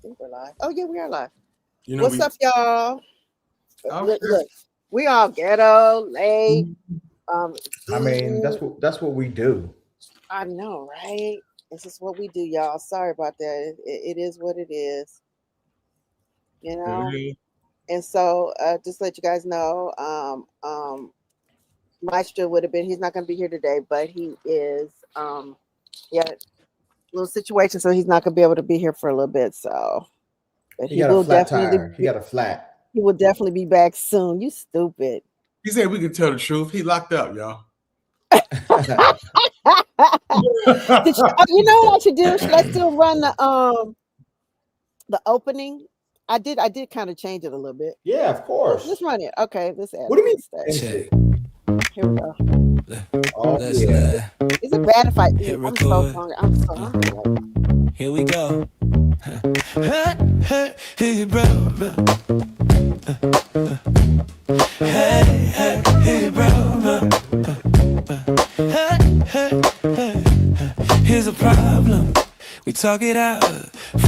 think we're live. Oh yeah, we are live. You know, What's up, y'all? Oh, Look, we all ghetto, late. I mean, that's what we do. I know, right? It's just what we do, y'all. Sorry about that. It is what it is, you know. And so, just to let you guys know, Mystro would have been. He's not going to be here today, but he is. Yeah, little situation, so he's not going to be able to be here for a little bit. So, but he got a flat tire. He got a flat. He will definitely be back soon. You stupid. He said we can tell the truth. He locked up, y'all. You know what I should do? Should I still run the opening? I did kind of change it a little bit. Yeah, of course. Let's run it. Okay, let's add. What do you mean? Here we go. Oh, yeah. Is it bad if I'm so hungry? I'm so hungry. Here we go. Hey, bro. Hey, bro. Here's a problem. We talk it out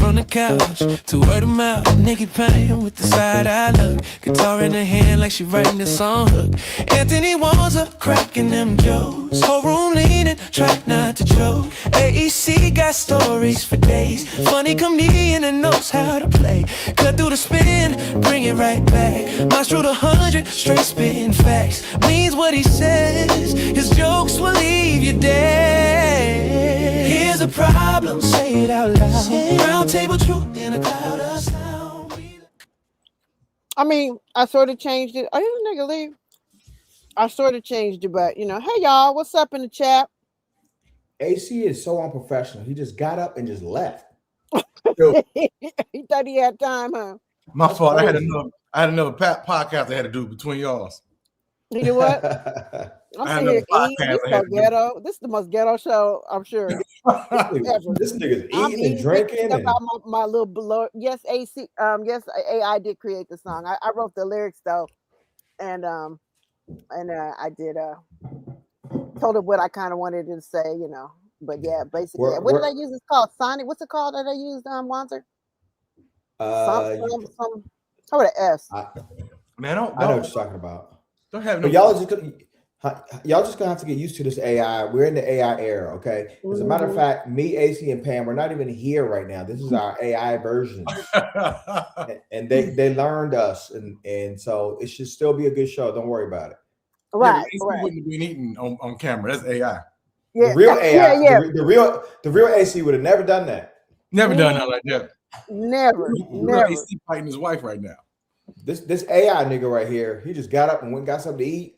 from the couch to word of mouth. Naked pain with the side eye look. Guitar in her hand like she writing a song hook. Anthony wants her cracking them jokes. Whole room leaning, try not to choke. AEC got stories for days. Funny comedian and knows how to play. Cut through the spin, bring it right back. Mystro the 100, straight spitting facts. Means what he says. His jokes will leave you dead. Here's a problem, say it out loud. Round table truth in a cloud of sound. I mean, I sort of changed it. Oh, you nigga leave. I sort of changed it, but you know, hey y'all, what's up in the chat? AC is so unprofessional. He just got up and just left. He thought he had time, huh? My fault. I had another podcast I had to do between y'all. You know what? I'm sitting here eating. This so ghetto. This is the most ghetto show, I'm sure. This nigga's eating and drinking. And... my little below. Yes, AC. Yes, AI did create the song. I wrote the lyrics though, and I did told it what I kind of wanted to say, you know. But yeah, basically, what did I use? It's called Sonic. What's it called that I used, Wanzer? Some how with an S. Man, I know what you're talking about. Don't have no. But y'all just gonna have to get used to this AI. We're in the AI era, okay? As a matter of fact, me, AC, and Pam, we're not even here right now. This is our AI version, and they learned us, and so it should still be a good show. Don't worry about it. Right, right. Wouldn't have been eating on camera. That's AI. Yeah, the real AI, yeah. The real AC would have never done that. Never done that like that. Never. AC fighting his wife right now. This AI nigga right here, he just got up and went and got something to eat.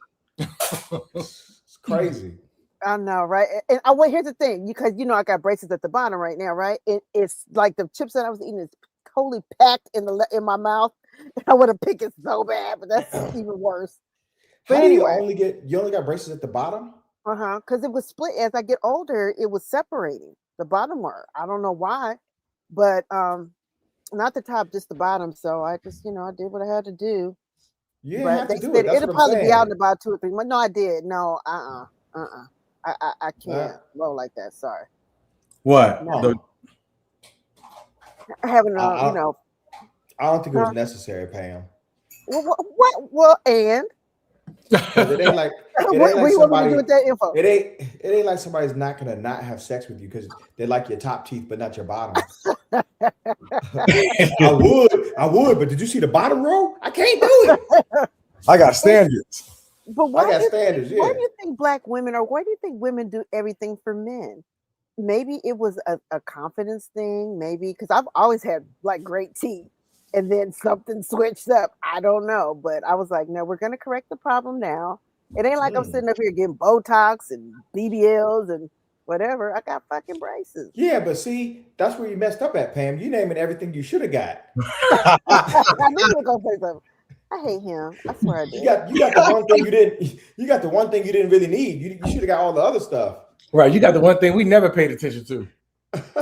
It's crazy. I know, right? And here's the thing, because you know I got braces at the bottom right now, right? It's like the chips that I was eating is totally packed in my mouth. I want to pick it so bad, but that's even worse. But How anyway, you only got braces at the bottom? Because it was split. As I get older, it was separating the bottom were. I don't know why, but not the top, just the bottom. So I just, I did what I had to do. You didn't have to do it. It'll probably be out in about 2 or 3 months. No, I did. No, I can't roll like that. Sorry. What? No. I haven't. I don't think it was necessary, Pam. What? Well, and. It ain't like somebody with that info. It ain't like somebody's not gonna not have sex with you because they like your top teeth but not your bottom. I would, but did you see the bottom row? I can't do it. I got standards. But why I got standards. Why do you think black women, or why do you think women do everything for men? Maybe it was a confidence thing. Maybe because I've always had like great teeth. And then something switched up. I don't know. But I was like, no, we're going to correct the problem now. It ain't like I'm sitting up here getting Botox and BBLs and whatever. I got fucking braces. Yeah, but see, that's where you messed up at, Pam. You naming everything you should have got. I knew you were going to say something. I hate him. I swear I did. You got the one thing you didn't. You got the one thing you didn't really need. You should have got all the other stuff. Right. You got the one thing we never paid attention to.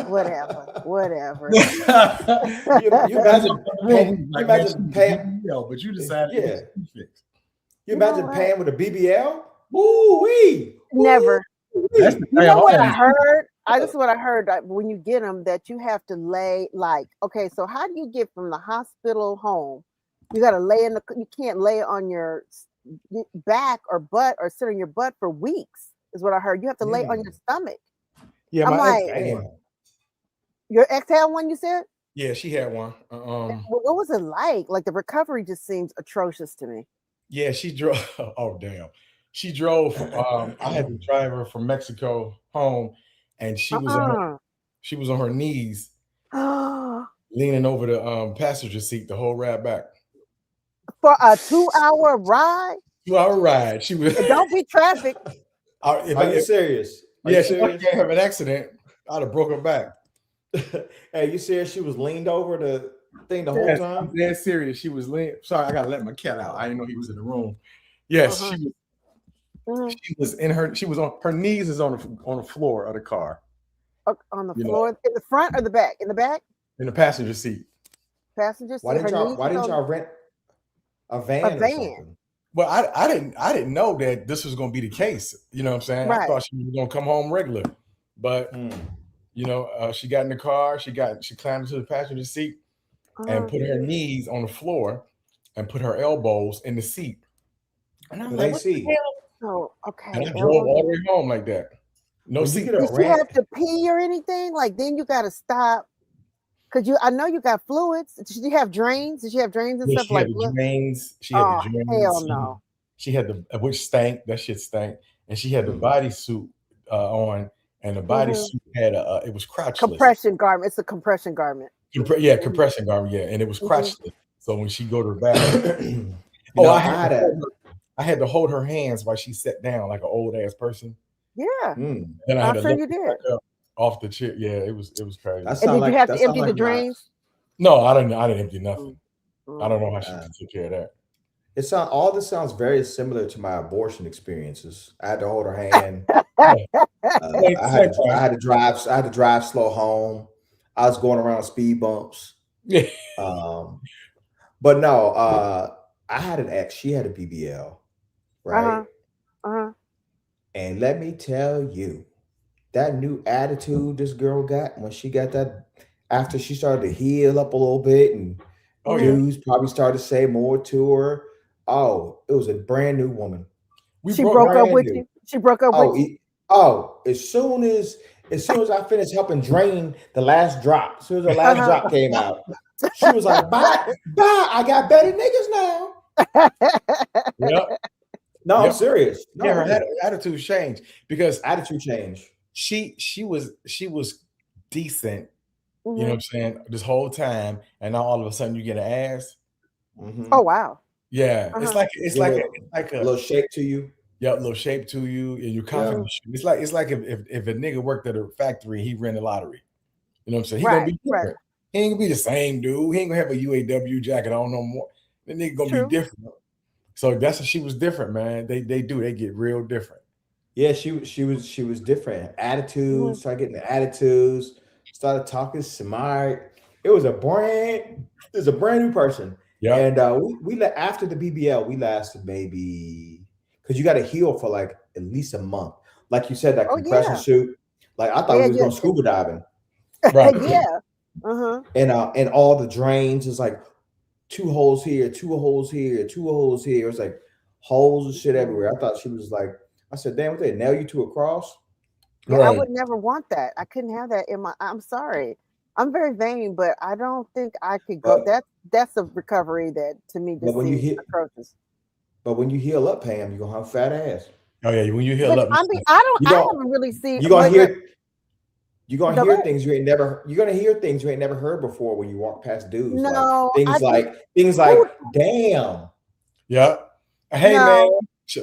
Whatever. you imagine Pam, but you decided. Yeah. You imagine Pam with a BBL? Woo wee. Never. That's the you know what I heard? this is what I heard that when you get them that you have to lay like okay. So how do you get from the hospital home? You got to lay in the. You can't lay on your back or butt or sit on your butt for weeks. Is what I heard. You have to lay on your stomach. Yeah, I'm my ex like, had one. your ex had one. You said. Yeah, she had one. What was it like? Like the recovery just seems atrocious to me. Yeah, she drove. Oh damn, she drove. I had to drive her from Mexico home, and she was on her knees, leaning over the passenger seat the whole ride back. For a 2-hour ride. 2-hour ride. She was. Don't be traffic. Are you serious? Yeah, she can't have an accident. I'd have broke her back. Hey, you serious? She was leaned over the thing the whole time? I'm dead serious. She was leaning. Sorry, I gotta let my cat out. I didn't know he was in the room. Yes, she was in her. She was on her knees. Is on the floor of the car. On the floor, in the front or the back? In the back. In the passenger seat. Passenger seat. Why didn't y'all rent a van? Or something? Well, I didn't know that this was going to be the case. You know what I'm saying? Right. I thought she was going to come home regular, but you know, she got in the car. She climbed into the passenger seat and put her knees on the floor and put her elbows in the seat. And I'm like, what the hell? Oh, okay. And I drove all the way home like that. No seat. Did you have to pee or anything? Like then you got to stop. Cause I know you got fluids. Did you have drains? Did you have drains and stuff like that? Drains. She had the drains. Hell no. She had the which stank. That shit stank. And she had the bodysuit on, and the bodysuit had it was crotchless. Compression garment. It's a compression garment. Compression garment. Yeah, and it was crotchless. So when she go to the bathroom, I had to hold her hands while she sat down like an old ass person. Yeah. Then I had to you did. Off the chair. Yeah, it was crazy. And did you have to empty the drains? No, I didn't empty nothing. I don't know how she took care of that. All this sounds very similar to my abortion experiences. I had to hold her hand. I had to drive slow home. I was going around speed bumps. But no, I had an ex. She had a BBL, right? And let me tell you, that new attitude this girl got when she got that, after she started to heal up a little bit and dudes probably started to say more to her. Oh, it was a brand new woman. She broke up with you? She broke up with you? As soon as I finished helping drain the last drop, as soon as the last drop came out, she was like, bye, I got better niggas now. Yep. No, I'm serious. No, her attitude changed because she was decent, you know what I'm saying, this whole time, and now all of a sudden you get an ass. Oh wow. Yeah. It's like a little shape to you. Yeah, a little shape to you, and you're confident. Yeah. It's like if a nigga worked at a factory, he ran the lottery. You know what I'm saying? He gonna be different. Right. He ain't gonna be the same dude. He ain't gonna have a UAW jacket on no more. The nigga gonna be different. So that's what she was different, man. They get real different. Yeah, she was different. Attitudes, started getting the attitudes, started talking smart. It was a brand new person. Yeah. And we after the BBL, we lasted maybe, because you got to heal for like at least a month. Like you said, that compression suit. Like I thought we was going scuba diving. Right. Yeah. And all the drains is like 2 holes here, 2 holes here, 2 holes here. It was like holes and shit everywhere. I thought she was like, I said, damn, what they nail you to a cross? Yeah, right. I would never want that. I couldn't have that in my. I'm sorry. I'm very vain, but I don't think I could go. That's a recovery that to me just seems atrocious. But when you heal up, Pam, you're gonna have a fat ass. Oh yeah, when you heal up. I mean, I haven't really seen. You're gonna hear things you ain't never heard before when you walk past dudes. No, like things like damn. Yeah. Hey man.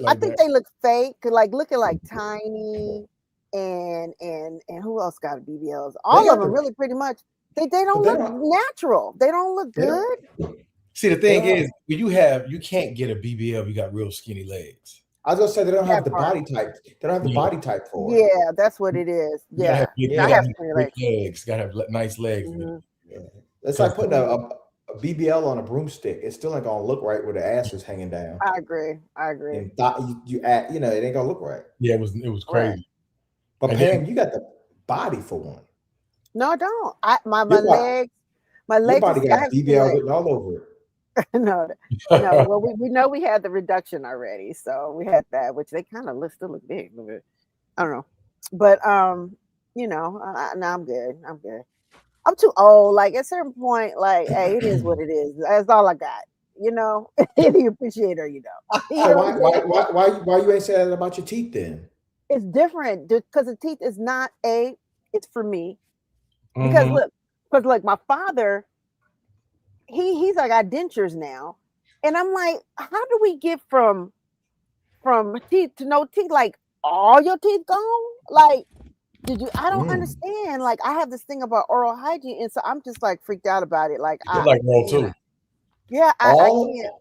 I think they look fake, like looking like Tiny and who else got BBLs? All of them really pretty much. They don't look natural. They don't look good. See, the thing is, when you can't get a BBL if you got real skinny legs. I was gonna say they don't have the body type. They don't have the body type for it. Yeah, that's what it is. Yeah, I have legs. Gotta have nice legs. Yeah. It's like putting a BBL on a broomstick. It's still not gonna look right with the ass is hanging down. I agree. And you add, it ain't gonna look right. Yeah, it was crazy. But and Pam, you got body for one. No, I don't. My Your legs, your body I got have skinny BBL legs. written all over it. No, no. Well, we know we had the reduction already, so we had that, which they kind of still look big. I don't know, but no, I'm good. I'm good. I'm too old. Like at a certain point, like, hey, it is what it is. That's all I got. You know, either you appreciate it or you don't. You So know what I'm saying? why you ain't saying that about your teeth then? It's different because the teeth is not it's for me. Because Mhm. look, my father, he's like got dentures now, and I'm like, how do we get from teeth to no teeth? Like all your teeth gone? Like did you? I don't Mm. understand. Like I have this thing about oral hygiene, and so I'm just like freaked out about it. Like They're like roll you know, too. yeah, I can't.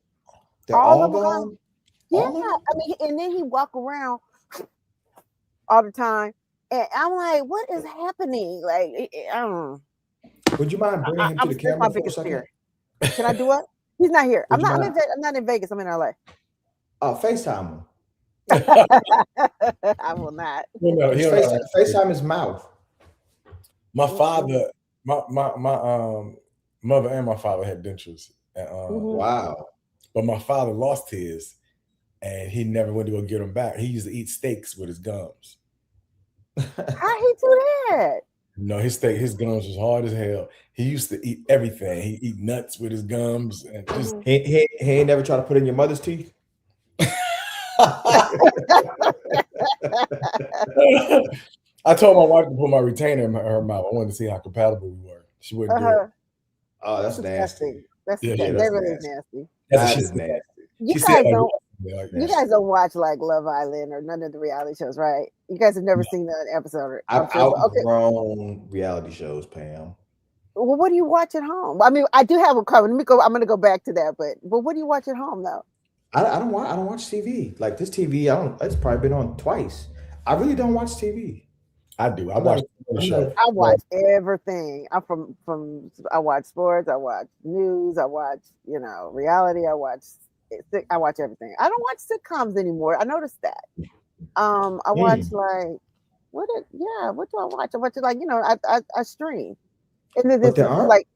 They're All all of them gone. gone? Yeah, All of them? I mean, and then he walk around all the time, and I'm like, what is happening? Like I don't know. Would you mind bringing him to the That's my camera for a biggest second? fear. Can I do what? He's not here. Would you I'm mind? I'm not in Vegas. I'm in LA. FaceTime him. I will not. Just FaceTime his mouth. My father, my mother and my father had dentures. And, Wow. but my father lost his, and he never went to go get them back. He used to eat steaks with his gums. How he do that? No, his gums was hard as hell. He used to eat everything. He eat nuts with his gums, and just He ain't never tried to put in your mother's teeth. I told my wife to put my retainer in her mouth. I wanted to see how compatible we were. She wouldn't do it. Oh, that's nasty. That's Yeah, disgusting. that's That really is nasty. That is nasty. You She said, guys like, don't. like You guys don't watch like Love Island or none of the reality shows, right? You guys have never seen an episode. I've I'm sure. Okay. outgrown reality shows, Pam. Well, what do you watch at home? I mean, I do have a cover. Let me go. I'm going to go back to that. But what do you watch at home though? I don't watch TV. Like this TV, it's probably been on twice. I really don't watch TV. I do. I watch the show. I watch everything. I'm from. I watch sports. I watch news. I watch reality. I watch everything. I don't watch sitcoms anymore. I noticed that. I watch like what do I watch? I watch it like I stream. And then But this there aren't. like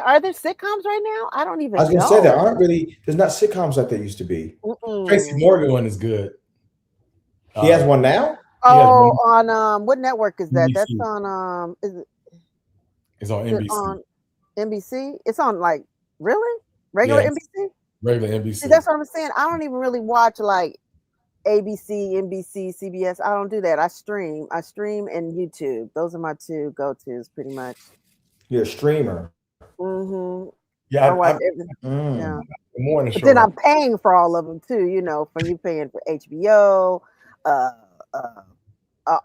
are there sitcoms right now? I don't even know. I was gonna say there aren't really. There's not sitcoms like there used to be. Tracy Morgan one is good. He has one now. Oh, on what network is that? NBC. That's on It's on NBC. On NBC. It's on like regular NBC. Regular NBC. See, that's what I'm saying. I don't even really watch like ABC, NBC, CBS. I don't do that. I stream and YouTube. Those are my two go-tos, pretty much. You're a streamer. Mm-hmm. Yeah, I watch everything. Yeah. More but then I'm paying for all of them too. From you paying for HBO,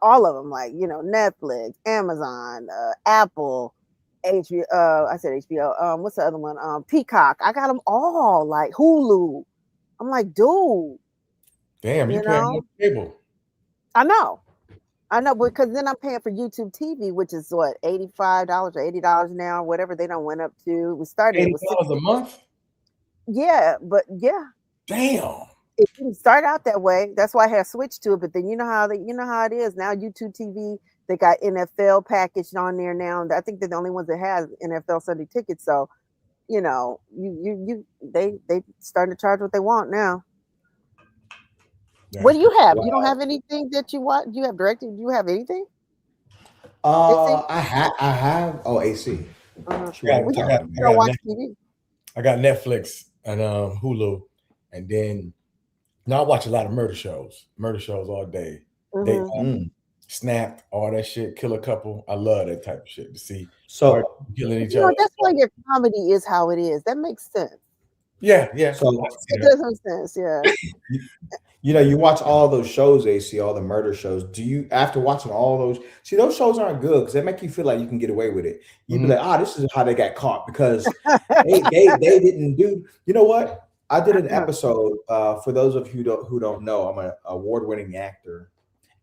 all of them, like Netflix, Amazon, Apple, HBO. I said HBO. What's the other one? Peacock. I got them all. Like Hulu. I'm like, dude. Damn, you paying more cable. I know, because then I'm paying for YouTube TV, which is what $85 or $80 now, whatever they don't went up to. We started $80 a month. Yeah, but yeah. Damn. It didn't start out that way. That's why I had switched to it. But then you know how it is now. YouTube TV, they got NFL packaged on there now. I think they're the only ones that has NFL Sunday tickets. So, they starting to charge what they want now. What do you have? Wow. You don't have anything that you watch? Do you have directed? Do you have anything? I have. Oh, AC. You don't watch TV. I got Netflix and Hulu, and then I watch a lot of murder shows all day. They Snapped, all that shit, Kill a Couple. I love that type of shit to see. So killing each other. That's why your comedy is how it is. That makes sense. Yeah. So it does make sense. Yeah. You watch all those shows, AC, all the murder shows. Do you, after watching all those, see those shows aren't good because they make you feel like you can get away with it. You'd be like, this is how they got caught because they didn't do. You know what? I did an episode. For those of you who don't know, I'm an award-winning actor,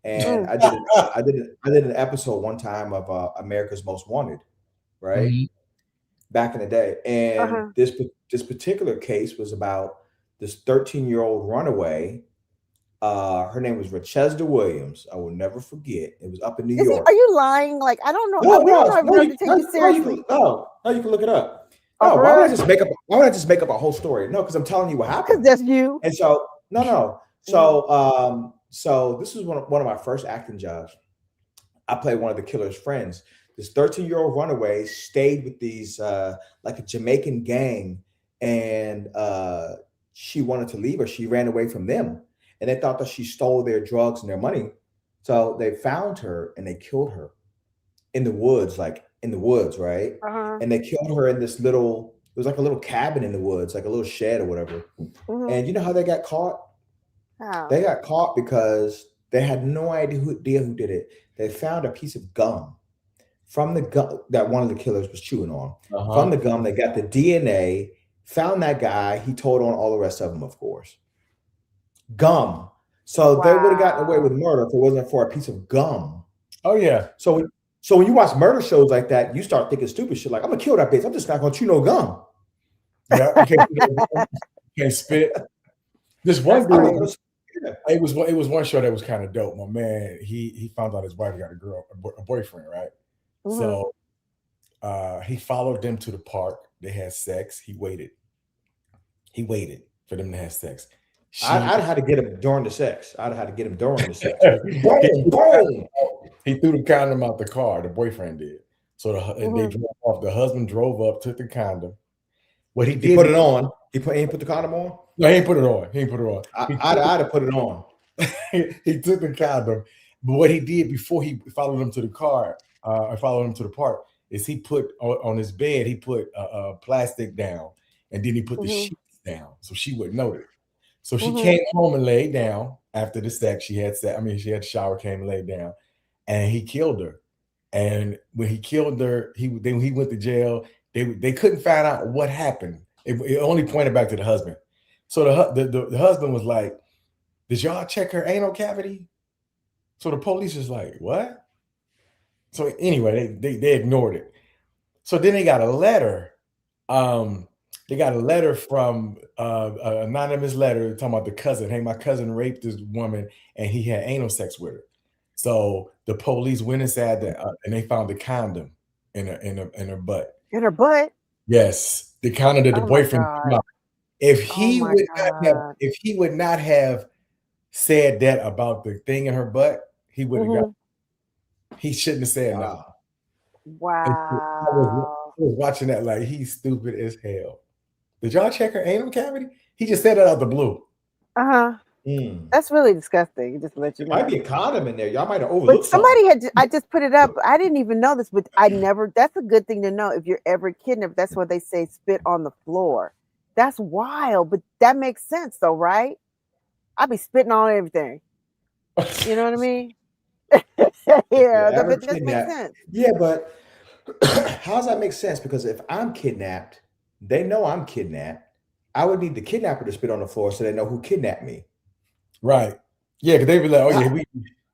and I did an episode one time of America's Most Wanted, right? Back in the day, and this particular case was about this 13-year-old runaway Her name was Rochester Williams. I will never forget. It was up in New Is York. Are you lying? Like, I don't know. No, We don't have enough to take you seriously. No, you can look it up. No, why would I just make up? Why would I just make up a whole story? No, because I'm telling you what happened. Because that's you. And so, no. So this is one of my first acting jobs. I played one of the killer's friends. This 13-year-old runaway stayed with these like a Jamaican gang, and she wanted to leave her. She ran away from them, and they thought that she stole their drugs and their money. So they found her and they killed her in the woods, right? And they killed her in this it was like a little cabin in the woods, like a little shed or whatever. And you know how they got caught? How? They got caught because they had no idea who did it. They found a piece of gum from the gum that one of the killers was chewing on. From the gum, they got the DNA, found that guy. He told on all the rest of them, of course. Gum. So they would have gotten away with murder if it wasn't for a piece of gum. Oh, yeah. So when you watch murder shows like that, you start thinking stupid shit like, I'm going to kill that bitch. I'm just not going to chew no gum. Yeah, you can't spit. This one dude, it was one show that was kind of dope. My man, he found out his wife got a boyfriend, right? So he followed them to the park. They had sex. He waited for them to have sex. I'd have to get him during the sex. Boom. He threw the condom out the car. The boyfriend did. So they drove off. The husband drove up, took the condom. What he did, he put it on. He ain't put the condom on. No, he ain't put it on. I'd have put it on. He took the condom, but what he did before he followed him to the car, or followed him to the park, is he put on his bed. He put a plastic down, and then he put the sheets down so she wouldn't know it. So she came home and laid down after the sex. She had a shower, came and laid down, and he killed her. And when he killed her, he went to jail. They couldn't find out what happened. It only pointed back to the husband. So the husband was like, "Did y'all check her anal cavity?" So the police was like, "What?" So anyway, they ignored it. So then they got a letter. They got a letter from an anonymous letter talking about the cousin. Hey, my cousin raped this woman and he had anal sex with her. So the police went inside and they found the condom in her butt. In her butt? Yes, the condom that the boyfriend came out. If he would not have said that about the thing in her butt, he would have he shouldn't have said nothing. Wow. I was watching that like he's stupid as hell. Did y'all check her anal cavity? He just said it out the blue. That's really disgusting. Just to let you know. Might be a condom in there. Y'all might have overlooked. But somebody I just put it up. I didn't even know this, but that's a good thing to know if you're ever kidnapped. That's what they say, spit on the floor. That's wild, but that makes sense though, right? I'd be spitting on everything. You know what I mean? That makes sense. Yeah, but how does that make sense? Because if I'm kidnapped, they know I'm kidnapped. I would need the kidnapper to spit on the floor so they know who kidnapped me. Right. Yeah, because they'd be like, "Oh yeah,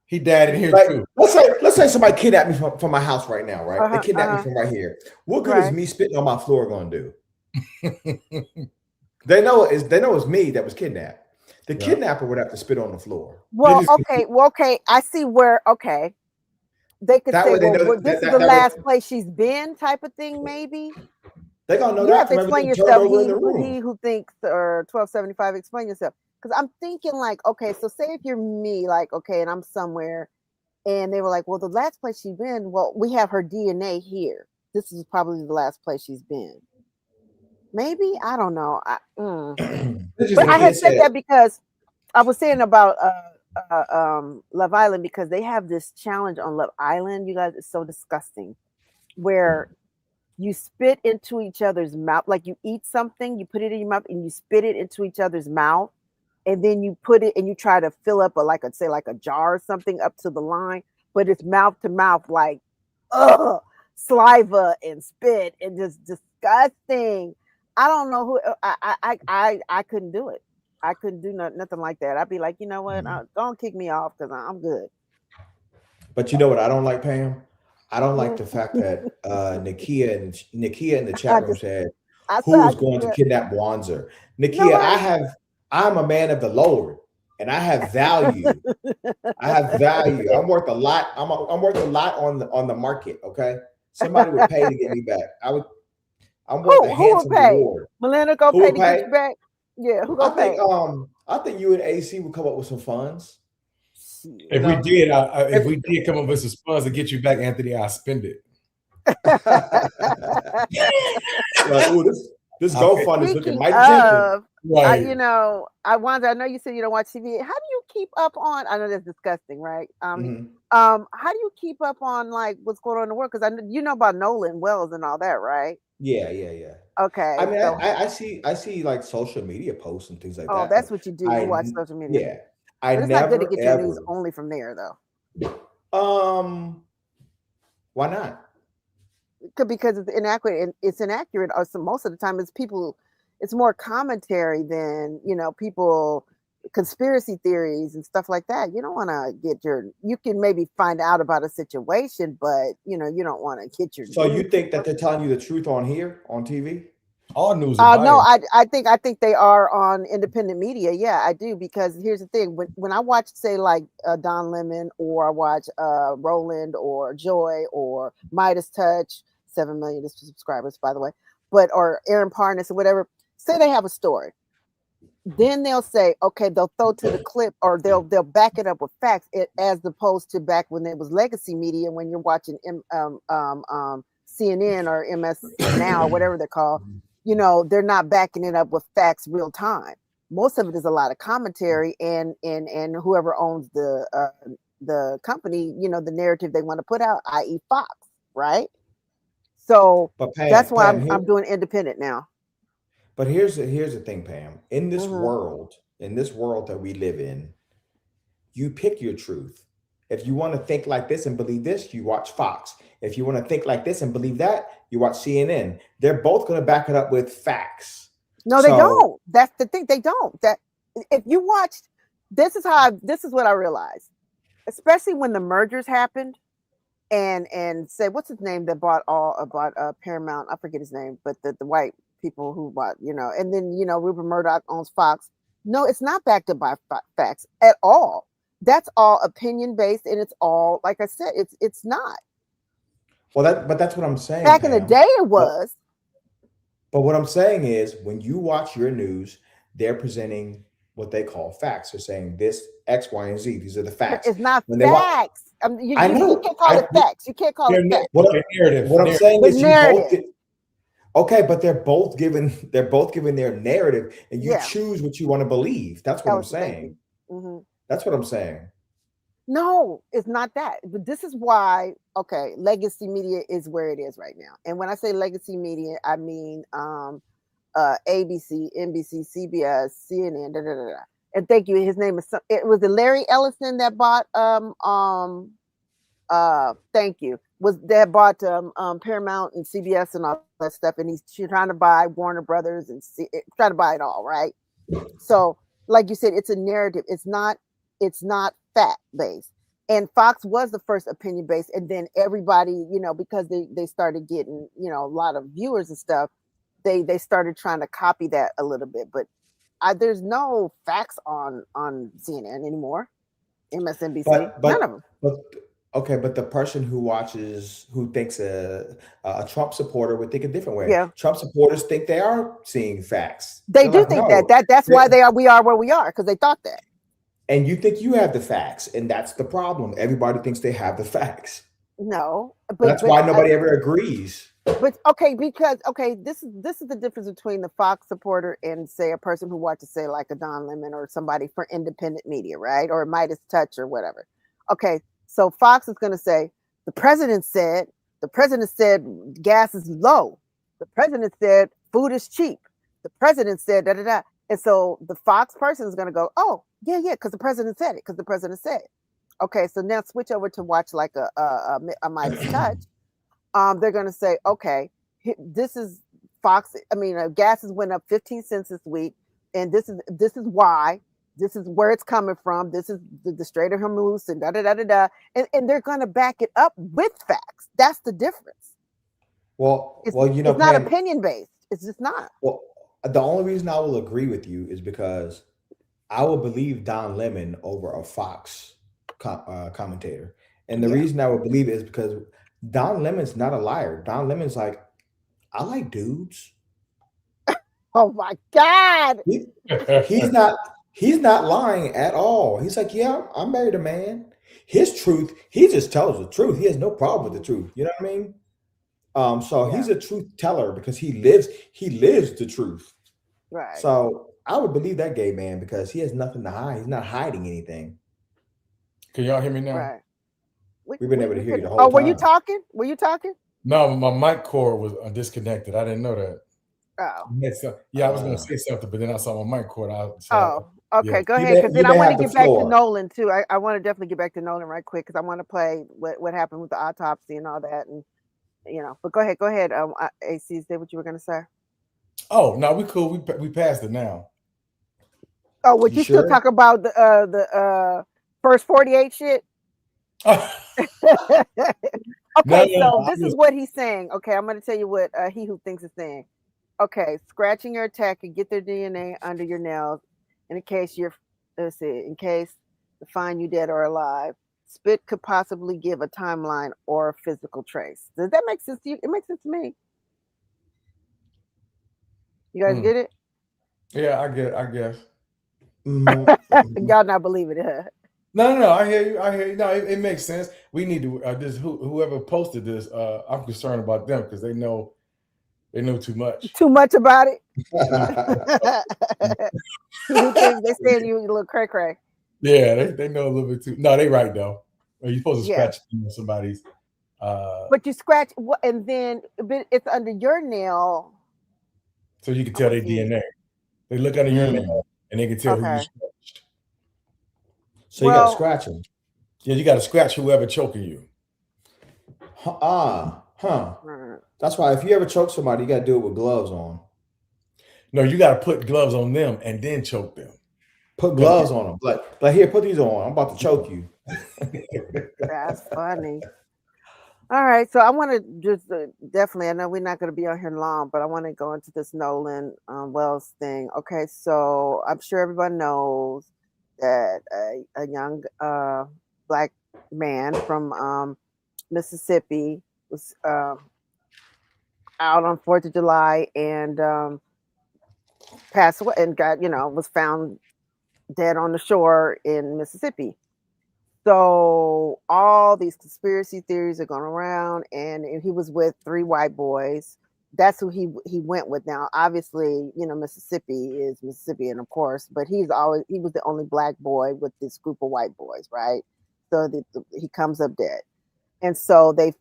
he died in here too." Let's say somebody kidnapped me from my house right now, right? They kidnapped me from right here. What good is me spitting on my floor going to do? They know it's me that was kidnapped. The kidnapper would have to spit on the floor. Well, okay. I see where. They could say, "Well, this is the last place she's been," type of thing, maybe. They're gonna know you have to explain yourself. He who thinks, or 1275, explain yourself. Because I'm thinking like, okay, so say if you're me, like, okay, and I'm somewhere, and they were like, well, the last place she's been, well, we have her DNA here. This is probably the last place she's been. Maybe, I don't know. But I had said that because I was saying about Love Island, because they have this challenge on Love Island. You guys, it's so disgusting, where you spit into each other's mouth, like you eat something, you put it in your mouth, and you spit it into each other's mouth. And then you put it and you try to fill up a jar or something up to the line, but it's mouth to mouth, like saliva and spit and just disgusting. I don't know who I couldn't do it. I couldn't do nothing like that. I'd be like, you know what? Don't kick me off because I'm good. But you know what I don't like, Pam? I don't like the fact that Nakia in the chat room said, who's going to kidnap Wanzer? Nakia, I'm a man of the Lord. and I have value. I have value. I'm worth a lot. I'm worth a lot on the market. Okay, somebody would pay to get me back. I'm worth a Who will handsome pay? reward. Melinda go Who pay would to pay? get you back? Yeah, who gonna pay? I think you and AC would come up with some funds. If we did come up with some funds to get you back, Anthony, I'll spend it. Like, this GoFund is looking mighty tempting. Right. I wonder. I know you said you don't watch TV. How do you keep up on? I know that's disgusting, right? How do you keep up on like what's going on in the world? Because you know about Nolan Wells and all that, right? Yeah. Okay. I mean, I see like social media posts and things like that. Oh, that's what you do. You watch social media. Yeah. But it's not good to get your news only from there, though. Why not? Because it's inaccurate, and it's inaccurate. So most of the time, it's more commentary than people conspiracy theories and stuff like that. You don't want to you can maybe find out about a situation, but you don't want to get your. So you think that they're telling you the truth on TV? All news. No, I think they are on independent media. Yeah, I do, because here's the thing: when I watch, say, like Don Lemon, or I watch Roland or Joy or Midas Touch, 7 million subscribers, by the way, or Aaron Parnas or whatever, say they have a story, then they'll say, okay, they'll throw to the clip, or they'll back it up with facts, as opposed to back when it was legacy media, when you're watching CNN or MS Now or whatever they're called. They're not backing it up with facts real time. Most of it is a lot of commentary and whoever owns the company, the narrative they want to put out, i.e. Fox, right? So that's why I'm doing independent now. But here's the thing, Pam. In this world that we live in, you pick your truth. If you want to think like this and believe this, you watch Fox. If you want to think like this and believe that, you watch CNN. They're both going to back it up with facts. No, they don't. That's the thing. They don't. That if you watched, this is what I realized, especially when the mergers happened, and say, what's his name that bought Paramount? I forget his name, but the white people who bought, and then Rupert Murdoch owns Fox. No, it's not backed up by facts at all. That's all opinion based, and it's all, like I said, it's not. Well, but that's what I'm saying. Back in the day, it was. But what I'm saying is, when you watch your news, they're presenting what they call facts. They're saying this, X, Y, and Z. These are the facts. It's not facts. You can't call it facts. You can't call it facts. What I'm saying is, okay, but they're both giving their narrative, and you choose what you want to believe. That's what I'm saying. That's what I'm saying. No, it's not that. But this is why, okay, legacy media is where it is right now. And when I say legacy media, I mean ABC, NBC, CBS, CNN, da, da, da, da. And thank you. His name is, it was Larry Ellison that bought thank you. That bought Paramount and CBS and all that stuff, and he's trying to buy Warner Brothers and trying to buy it all, right? So, like you said, it's a narrative. It's not fact based. And Fox was the first opinion based, and then everybody, because they started getting a lot of viewers and stuff, they started trying to copy that a little bit. But there's no facts on CNN anymore, MSNBC, none of them. Okay, but the person who thinks a Trump supporter would think a different way. Yeah. Trump supporters think they are seeing facts. They do think that's why we are where we are, because they thought that. And you think you have the facts, and that's the problem. Everybody thinks they have the facts. No, that's why nobody ever agrees. But this is the difference between the Fox supporter and, say, a person who watches, say, like a Don Lemon or somebody for independent media, right? Or Midas Touch or whatever. Okay, so Fox is going to say, the president said gas is low. The president said food is cheap. The president said da da da. And so the Fox person is going to go, oh, yeah, because the president said it, Okay, so now switch over to watch like a Midas Touch. They're going to say, okay, this is Fox. I mean, gas has went up 15 cents this week, and this is why. This is where it's coming from. This is the Strait of Hormuz and da da da da da. And they're going to back it up with facts. That's the difference. It's not Pam, opinion based. It's just not. Well, the only reason I will agree with you is because I would believe Don Lemon over a Fox commentator. And the Yeah. reason I would believe it is because Don Lemon's not a liar. Don Lemon's like, I like dudes. Oh my God. He's not lying at all. He's like, yeah, I married a man. His truth, he just tells the truth. He has no problem with the truth. You know what I mean? So Yeah. he's a truth teller because he lives the truth. Right. So I would believe that gay man because he has nothing to hide. He's not hiding anything. Can y'all hear me now? Right. We've been able to hear you the whole Oh, time. were you talking? Were you talking? No, my mic cord was disconnected. I didn't know that. Oh. Yeah, I was going to say something, but then I saw my mic cord out. So, Oh, okay. yeah. Go ahead, because then I may want to have the get back to floor. Nolan too. I want to definitely get back to Nolan right quick because I want to play what happened with the autopsy and all that, and But go ahead. AC, is that what you were gonna say? Oh no, we cool. We passed it now. Oh, would you still sure? talk about the first 48 shit? Okay, so this is what he's saying. Okay, I'm going to tell you what he who thinks is saying. Okay, scratching your attack and get their DNA under your nails in case in case to find you dead or alive. Spit could possibly give a timeline or a physical trace. Does that make sense to you? It makes sense to me. You guys get it? Yeah, I guess. Y'all not believe it, huh? No. I hear you. No, it makes sense. We need to whoever posted this. I'm concerned about them because they know too much. Too much about it. You think they saying you a little cray cray? Yeah, they know a little bit too. No, they right though. You're supposed to scratch somebody's. But you scratch and then it's under your nail. So you can tell their DNA. They look under your nail and they can tell who you scratched. So you got to scratch them. Yeah, you got to scratch whoever choking you. That's why if you ever choke somebody, you got to do it with gloves on. No, you got to put gloves on them and then choke them. Put gloves on them. Like here, put these on. I'm about to choke you. That's funny. All right, so I want to just definitely. I know we're not going to be on here long, but I want to go into this Nolan Wells thing. Okay, so I'm sure everyone knows that a young black man from Mississippi was out on 4th of July and passed away and was found dead on the shore in Mississippi. So all these conspiracy theories are going around, and he was with 3 white boys. That's who he went with. Now, obviously, Mississippi is Mississippian, of course, but he was the only black boy with this group of white boys, right? So he comes up dead, and so they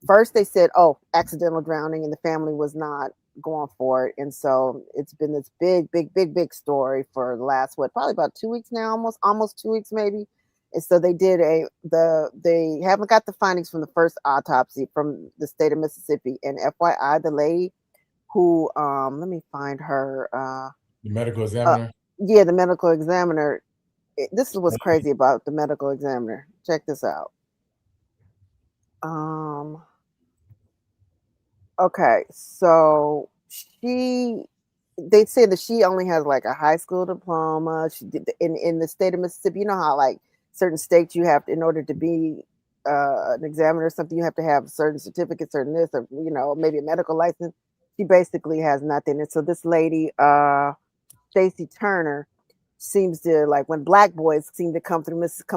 first they said, oh, accidental drowning, and the family was not going for it, and so it's been this big story for the last probably about 2 weeks now, almost 2 weeks maybe. And so they did they haven't got the findings from the first autopsy from the state of Mississippi. And FYI, the lady who let me find her the medical examiner. The medical examiner. This is what's crazy about the medical examiner. Check this out. Okay, so they said that she only has like a high school diploma. She did in the state of Mississippi. You know how like certain states you have to, in order to be an examiner or something, you have to have certain certificates, certain this, or maybe a medical license. She basically has nothing. And so this lady, Stacey Turner, seems to like when black boys seem to come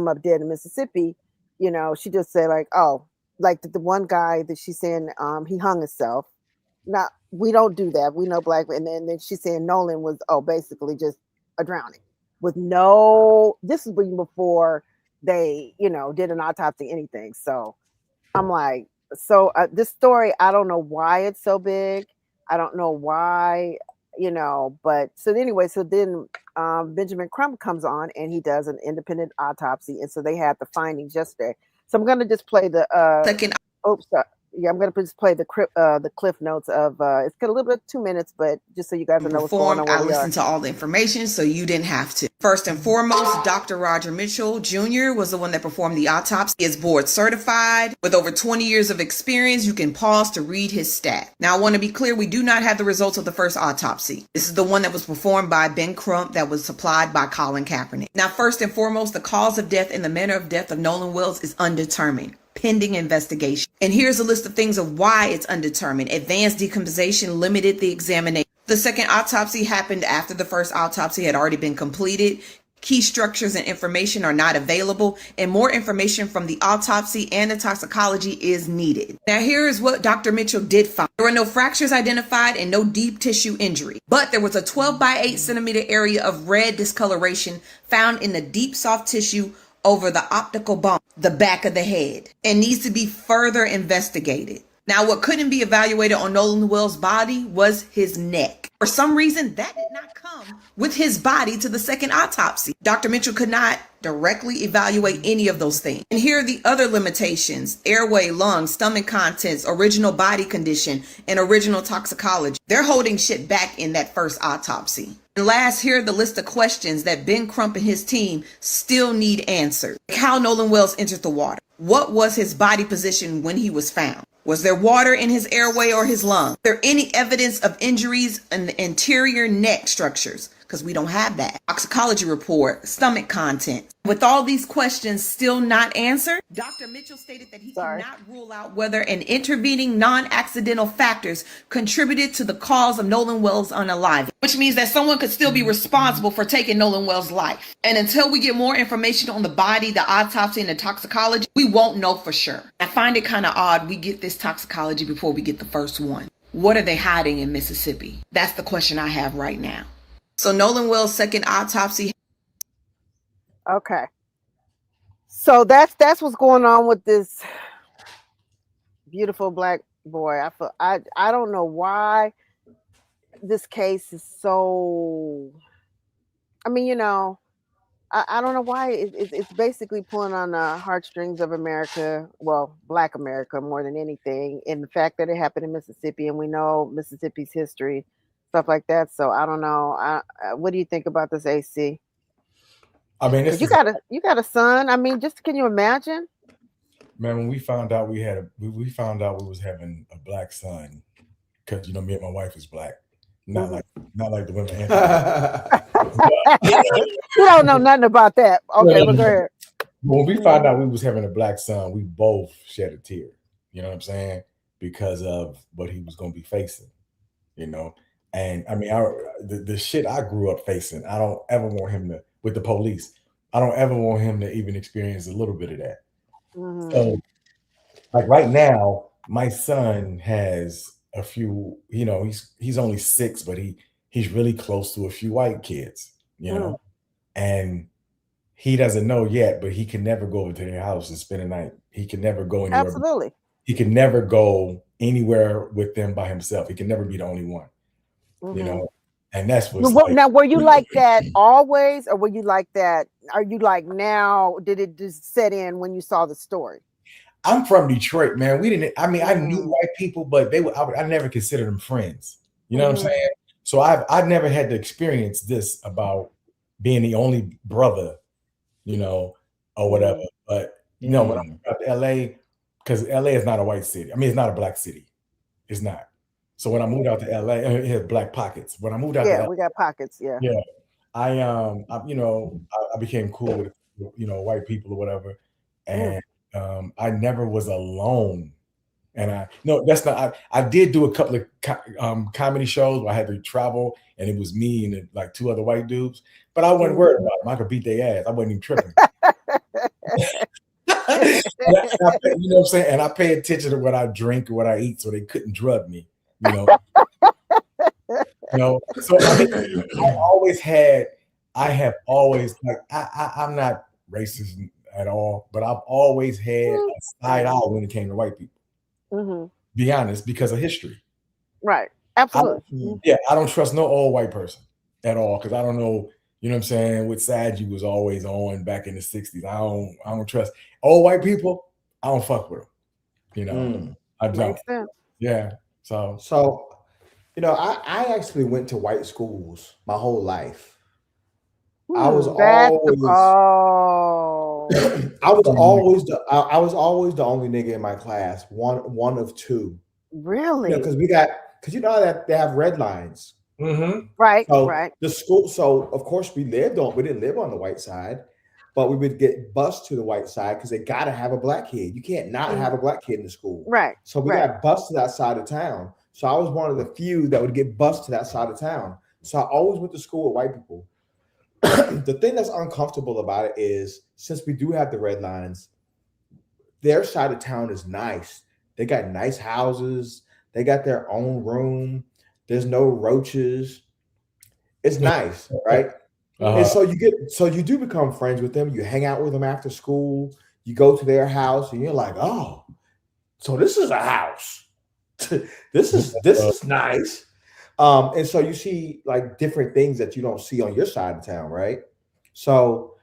up dead in Mississippi. She just said like, oh. Like the one guy that she's saying he hung himself. Now we don't do that. We know black, and then she's saying Nolan was basically just a drowning with no. This is before they did an autopsy, anything. So I'm like, this story, I don't know why it's so big. I don't know why, but so anyway, so then Benjamin Crump comes on and he does an independent autopsy, and so they had the findings yesterday. So I'm gonna just play the second. Oops, Yeah, I'm gonna just play the cliff notes of it's got a little bit 2 minutes, but just so you guys know what's going on. I listened to all the information, so you didn't have to. First and foremost, Dr. Roger Mitchell Jr. was the one that performed the autopsy. He is board certified with over 20 years of experience. You can pause to read his stat. Now, I want to be clear, we do not have the results of the first autopsy. This is the one that was performed by Ben Crump that was supplied by Colin Kaepernick. Now, first and foremost, the cause of death and the manner of death of Nolan Wells is undetermined, pending investigation. And here's a list of things of why it's undetermined. Advanced decomposition limited the examination. The second autopsy happened after the first autopsy had already been completed. Key structures and information are not available, and more information from the autopsy and the toxicology is needed. Now, here is what Dr. Mitchell did find. There were no fractures identified and no deep tissue injury, but there was a 12 by 8 centimeter area of red discoloration found in the deep soft tissue over the optical bone, the back of the head, and needs to be further investigated. Now, what couldn't be evaluated on Nolan Wells' body was his neck. For some reason, that did not come with his body to the second autopsy. Dr. Mitchell could not directly evaluate any of those things. And here are the other limitations: airway, lungs, stomach contents, original body condition, and original toxicology. They're holding shit back in that first autopsy. And last, here are the list of questions that Ben Crump and his team still need answered. Like how Nolan Wells entered the water. What was his body position when he was found? Was there water in his airway or his lung? Is there any evidence of injuries in the interior neck structures? Because we don't have that. Toxicology report, stomach content. With all these questions still not answered, Dr. Mitchell stated that he cannot rule out whether an intervening non-accidental factors contributed to the cause of Nolan Wells' unaliving, which means that someone could still be responsible for taking Nolan Wells' life. And until we get more information on the body, the autopsy, and the toxicology, we won't know for sure. I find it kind of odd we get this toxicology before we get the first one. What are they hiding in Mississippi? That's the question I have right now. So Nolan Wells' second autopsy. Okay. So that's what's going on with this beautiful black boy. I don't know why this case is so. I mean, I don't know why it's basically pulling on the heartstrings of America. Well, Black America more than anything, and the fact that it happened in Mississippi, and we know Mississippi's history, stuff like that. So I don't know. What do you think about this, AC? I mean, you got a son. I mean, just can you imagine? Man, when we found out we was having a black son, because me and my wife is black, not like the women. You don't know nothing about that. Okay, well, go ahead. When we found out we was having a black son, we both shed a tear. You know what I'm saying? Because of what he was going to be facing. And I mean, the shit I grew up facing, I don't ever want him to, with the police, I don't ever want him to even experience a little bit of that. Mm-hmm. So, like right now, my son has a few, he's only 6, but he's really close to a few white kids, and he doesn't know yet, but he can never go over to their house and spend a night. He can never go anywhere. Absolutely. He can never go anywhere with them by himself. He can never be the only one. Mm-hmm. And that's what. Now, were you like that always, or were you like that? Are you like now? Did it just set in when you saw the story? I'm from Detroit, man. We didn't. I mean, I knew white people, but I never considered them friends. You know what I'm saying? So I never had to experience this about being the only brother, or whatever. But when I moved out to LA, because LA is not a white city. I mean, it's not a black city. It's not. So when I moved out to LA, it had black pockets. When I moved out to LA, we got pockets. Yeah. Yeah. I became cool with, white people or whatever. And I never was alone. And I did do a couple of comedy shows where I had to travel, and it was me and like 2 other white dudes, but I wasn't worried about them. I could beat their ass. I wasn't even tripping. You know what I'm saying? And I pay attention to what I drink or what I eat so they couldn't drug me. So I mean, I have always like I'm not racist at all, but I've always had a side eye when it came to white people. Mm-hmm. Be honest, because of history. Right. Absolutely. I don't trust no old white person at all, because I don't know, you know what I'm saying, what side you was always on back in the 60s. I don't trust old white people. I don't fuck with them. I don't. Makes sense. Yeah. So I actually went to white schools my whole life. I was That's the always I was always the only nigga in my class, one of two. really Because that they have red lines. right. So the school, so of course we didn't live on the white side, but we would get bused to the white side because they gotta have a black kid. You can't not have a black kid in the school. Right. So we got bused to that side of town. So I was one of the few that would get bused to that side of town. So I always went to school with white people. The thing that's uncomfortable about it is since we do have the red lines, their side of town is nice. They got nice houses. They got their own room. There's no roaches. It's nice, right? And so you do become friends with them. You hang out with them after school. You go to their house, and you're like, oh, so this is a house. this is nice. And so you see like different things that you don't see on your side of town, right? So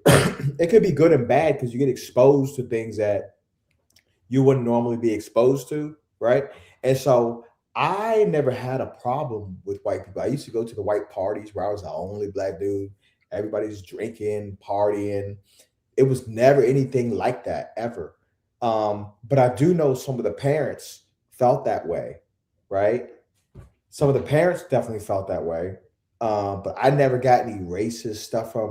it could be good and bad because you get exposed to things that you wouldn't normally be exposed to, right? And so I never had a problem with white people. I used to go to the white parties where I was the only black dude. Everybody's drinking, partying. It was never anything like that ever. But I do know some of the parents felt that way, right? Some of the parents definitely felt that way. But I never got any racist stuff I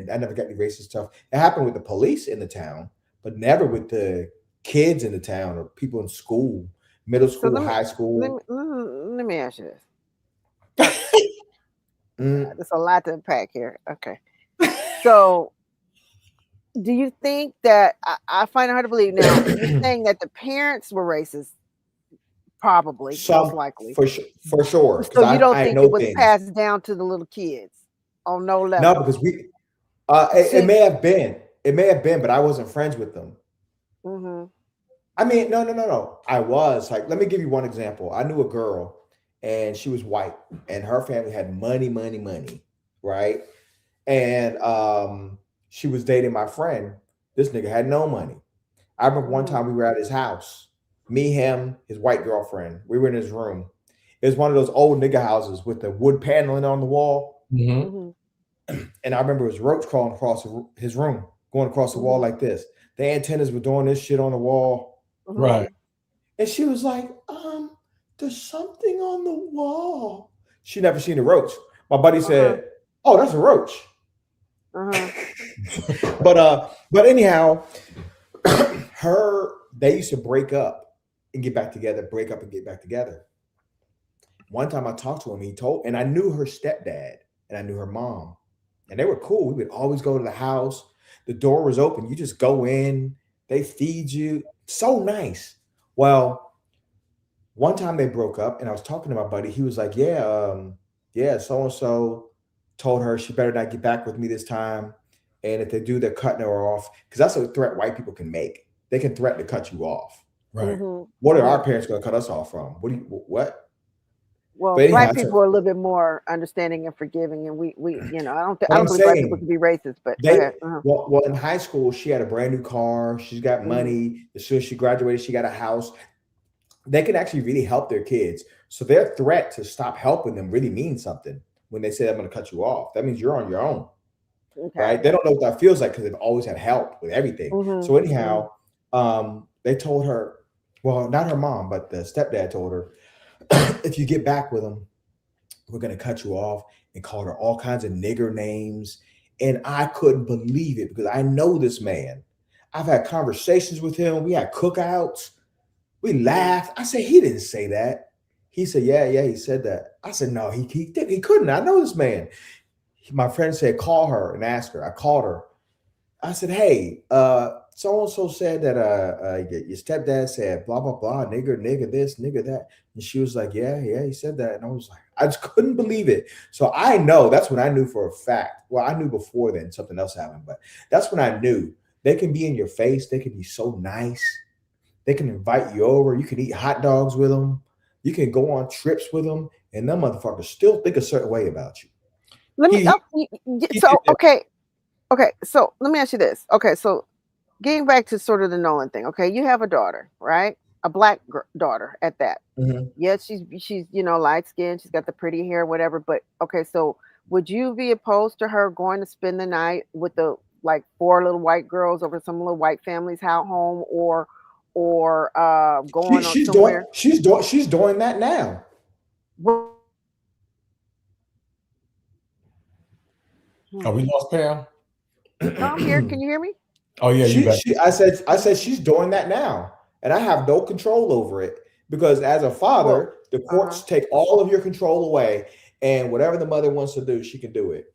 never got any racist stuff. It happened with the police in the town, but never with the kids in the town or people in school, middle school, high school. Let me ask you this. There's a lot to unpack here. Okay. So do you think that I find it hard to believe now, you're saying that the parents were racist? Probably, most likely. For sure. So you don't think it was passed down to the little kids on no level? No, because it may have been, but I wasn't friends with them. I mean, no. I was like, let me give you one example. I knew a girl and she was white and her family had money, right? And she was dating my friend. This nigga had no money. I remember one time we were at his house. Me, him, his white girlfriend. We were in his room. It was one of those old nigga houses with the wood paneling on the wall. And I remember it was roach crawling across his room, going across the wall like this. The antennas were doing this shit on the wall. Right. And she was like, there's something on the wall. She never seen a roach. My buddy said, oh, that's a roach. But anyhow, they used to break up and get back together, break up and get back together. One time I talked to him, and I knew her stepdad and I knew her mom, and they were cool. We would always go to the house. The door was open. You just go in, they feed you. So nice. Well, one time they broke up and I was talking to my buddy. He was like, yeah, so-and-so told her she better not get back with me this time. And if they do, they're cutting her off. Because that's a threat white people can make. They can threaten to cut you off. Right. What are our parents going to cut us off from? What? Well, anyhow, black people are a little bit more understanding and forgiving, and we I don't believe black people can be racist. But well, in high school, she had a brand new car. She's got money. As soon as she graduated, she got a house. They can actually really help their kids. So their threat to stop helping them really means something. When they say I'm going to cut you off, that means you're on your own. Right? They don't know what that feels like because they've always had help with everything. So anyhow, they told her, well, not her mom, but the stepdad told her, if you get back with them, we're going to cut you off, and called her all kinds of nigger names. And I couldn't believe it because I know this man. I've had conversations with him. We had cookouts. We laughed. I said, he didn't say that. He said, yeah, he said that. I said, no, he couldn't. I know this man. My friend said, call her and ask her. I called her. I said, hey, so-and-so said that your stepdad said blah, blah, blah, nigger this, nigger that. And she was like, yeah, he said that. And I was like, I just couldn't believe it. So I know that's when I knew for a fact. Well, I knew before then something else happened, but that's when I knew they can be in your face. They can be so nice. They can invite you over. You can eat hot dogs with them. You can go on trips with them. And them motherfuckers still think a certain way about you. Okay. So let me ask you this. Okay. So getting back to sort of the Nolan thing. Okay. You have a daughter, right? a black daughter at that. Mhm. Yes, she's light skinned. She's got the pretty hair, whatever. But okay, so would you be opposed to her going to spend the night with the like four little white girls over some little white family's house home, or going on somewhere? She's doing that now. Oh, we lost Pam. No, I'm here. Can you hear me? Oh yeah, you bet. I said she's doing that now, and I have no control over it because as a father, the courts take all of your control away, and whatever the mother wants to do, she can do it.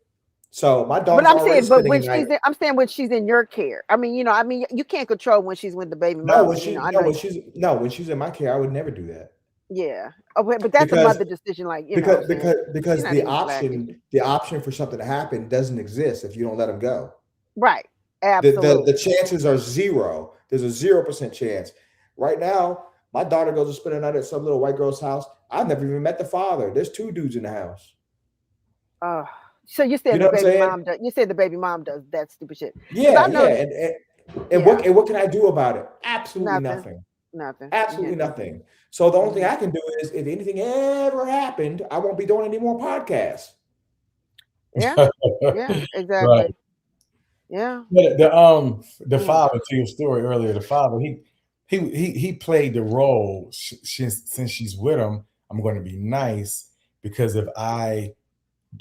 So my daughter's already spending a night. I'm saying when she's in your care. I mean, you can't control when she's with the baby No, mama. when she's in my care, I would never do that. Yeah. Oh, but that's a mother decision, like because the option for something to happen doesn't exist if you don't let them go. Right. Absolutely. The chances are zero. There's a 0% chance. Right now, my daughter goes to spend a night at some little white girl's house. I've never even met the father. There's 2 dudes in the house. So you said the baby mom does. You said the baby mom does that stupid shit. Yeah. What can I do about it? Absolutely nothing. Absolutely nothing. So the only thing I can do is, if anything ever happened, I won't be doing any more podcasts. Yeah. Yeah. Exactly. Right. Yeah. The father, to your story earlier, the father, he played the role since she's with him. I'm going to be nice because if I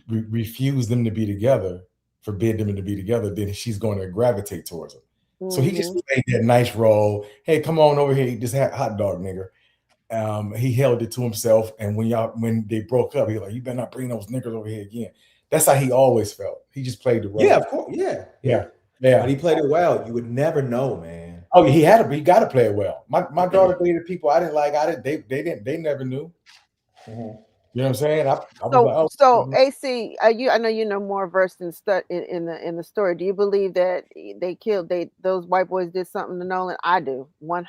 refuse them to be together, forbid them to be together, then she's going to gravitate towards him. Mm-hmm. So he just played that nice role. Hey, come on over here, eat this hot dog, nigga. He held it to himself, and when they broke up, he was like, "You better not bring those niggas over here again." That's how he always felt. He just played the role. Yeah, of course. Yeah. But he played it well. You would never know, man. Oh, he got to play it well. My daughter dated people I didn't like. They never knew. Mm-hmm. You know what I'm saying? I was like, AC, I know you know more versed in the story. Do you believe that those white boys did something to Nolan? I do, 100%.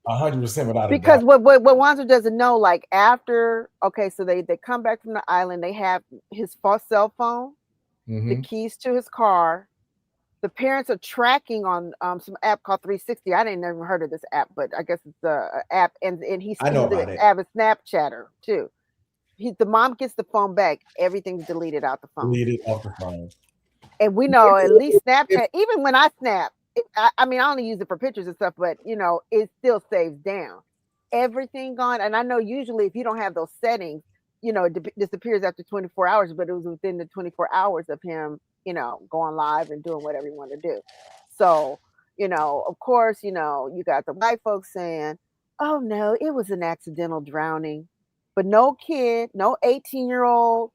100% without because what Wanzer doesn't know, like after, so they come back from the island, they have his cell phone, the keys to his car. The parents are tracking on some app called 360. I didn't never heard of this app, but I guess it's an app, and he's an avid Snapchatter too. The mom gets the phone back, everything's deleted out the phone. Deleted off the phone. And we know at least Snapchat, even when I snap, I mean, I only use it for pictures and stuff, but it still saves down. Everything gone. And I know usually if you don't have those settings, it disappears after 24 hours, but it was within the 24 hours of him, going live and doing whatever he wanted to do. So, of course, you got the white folks saying, oh no, it was an accidental drowning. But no kid, no 18-year-old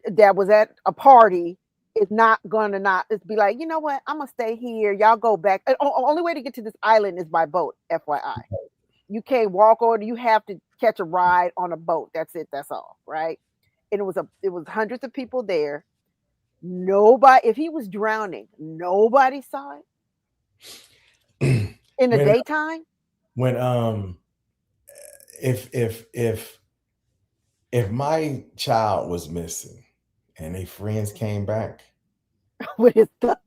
that was at a party is not going to it's be like, you know what? I'm going to stay here. Y'all go back. Only way to get to this island is by boat, FYI. You can't walk over. You have to catch a ride on a boat. That's it. That's all. Right. And it was hundreds of people there. Nobody, if he was drowning, nobody saw it in the daytime. When, if my child was missing and their friends came back with his stuff,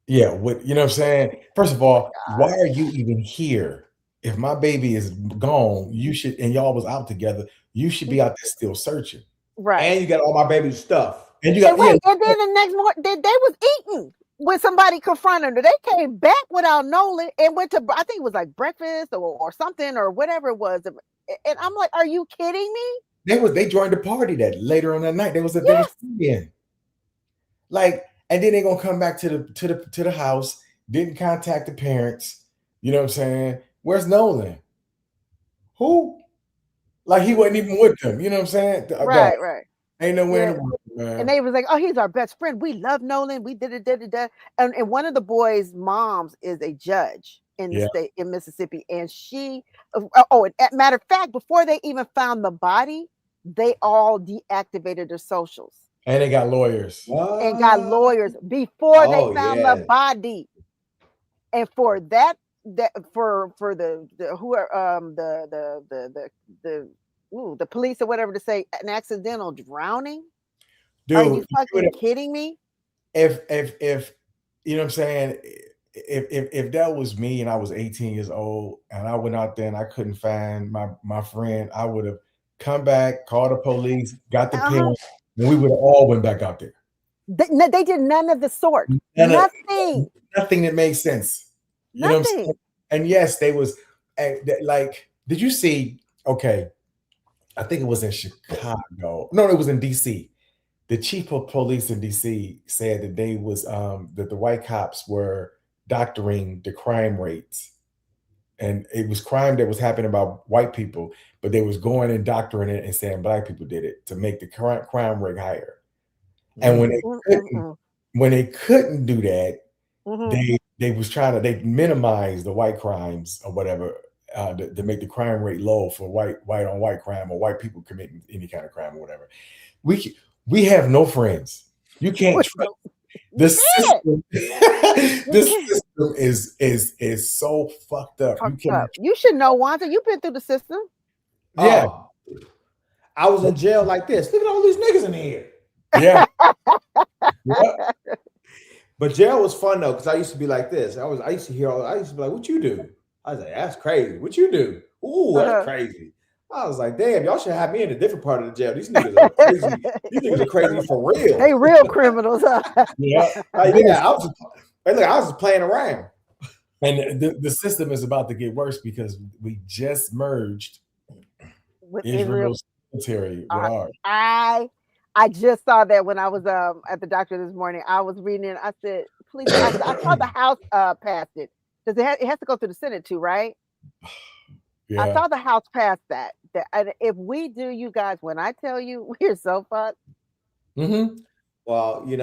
you know what I'm saying? First of all, why are you even here? If my baby is gone, you should, and y'all was out together, you should be out there still searching. Right. And you got all my baby's stuff. And you got and then the next morning they was eating when somebody confronted them. They came back without Nolan and went to, I think it was like breakfast or something or whatever it was. And I'm like, are you kidding me? They joined the party that later on that night. There was a like, and then they're gonna come back to the house, didn't contact the parents. You know what I'm saying? Where's Nolan? Who? Like he wasn't even with them. You know what I'm saying? Right. Ain't nowhere in the world, man. And they was like, oh, he's our best friend. We love Nolan. We did it. And one of the boys' moms is a judge in the state in Mississippi. And she, matter of fact, before they even found the body, they all deactivated their socials. And they got lawyers. And got lawyers before they found the body. And for that for the police or whatever to say an accidental drowning. Dude, are you fucking kidding me? If you know what I'm saying, if that was me and I was 18 years old and I went out there and I couldn't find my friend, I would have come back, called the police, got the parents, and we would have all went back out there. They did none of the sort. Nothing that made sense. You know what I'm saying? And yes, they was like, did you see? Okay, I think it was in Chicago. No, it was in DC. The chief of police in DC said that they was that the white cops were doctoring the crime rates, and it was crime that was happening about white people, but they was going and doctoring it and saying black people did it to make the current crime rate higher. And when they couldn't do that, they was trying to they minimize the white crimes or whatever to make the crime rate low for white on white crime or white people committing any kind of crime or whatever. We have no friends. You can't trust the system. This system is so fucked up. You should know, Wanda. You've been through the system. Yeah. I was in jail like this. Look at all these niggas in here. Yeah. But jail was fun though, because I used to be like this. I used to be like, what you do? I was like, that's crazy. What you do? Ooh, that's crazy. I was like, damn, y'all should have me in a different part of the jail. These niggas are crazy. These niggas are crazy for real. They real criminals. Yeah. I was just playing around. And the system is about to get worse because we just merged with Israel's military with ours. I just saw that when I was at the doctor this morning. I was reading it. I said, please, I saw the House passed it. Because it has to go through the Senate too, right? Yeah. I saw the House pass that. And if we do, you guys, when I tell you, we're so fucked. Well, you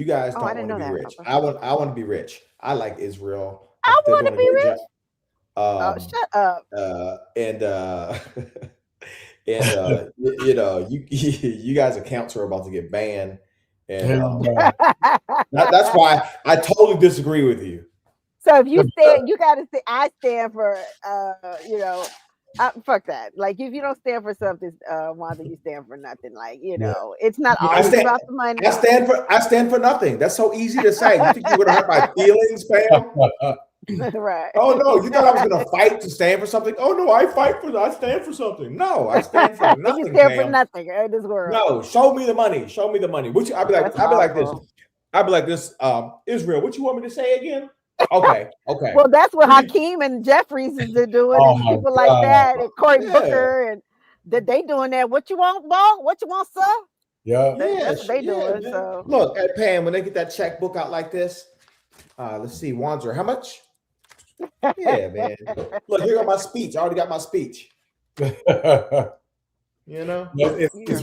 guys don't want to be rich. I want to be rich. I like Israel. I want to be rich. Shut up. You guys' accounts are about to get banned, and that's why I totally disagree with you. So if you stand, you got to say, I stand for, fuck that. Like if you don't stand for something, Wanda, you stand for nothing. Like, it's not always about the money. I stand for nothing. That's so easy to say. You think you're going to hurt my feelings, Pam? Right. Oh no, you thought I was going to fight to stand for something? Oh no, I stand for something. No, I stand for nothing. You stand for nothing in this world. No, show me the money. Show me the money. I'd be like this. Israel, what you want me to say again? Okay. Well, that's what Hakeem and Jeffries is doing, and people like that, and Cory Booker, and that they doing that. What you want, ball? What you want, sir? Yeah, that's what they doing. So look at Pam when they get that checkbook out like this. Let's see, Wanzer, how much? Yeah, man. Look, here got my speech. I already got my speech. It's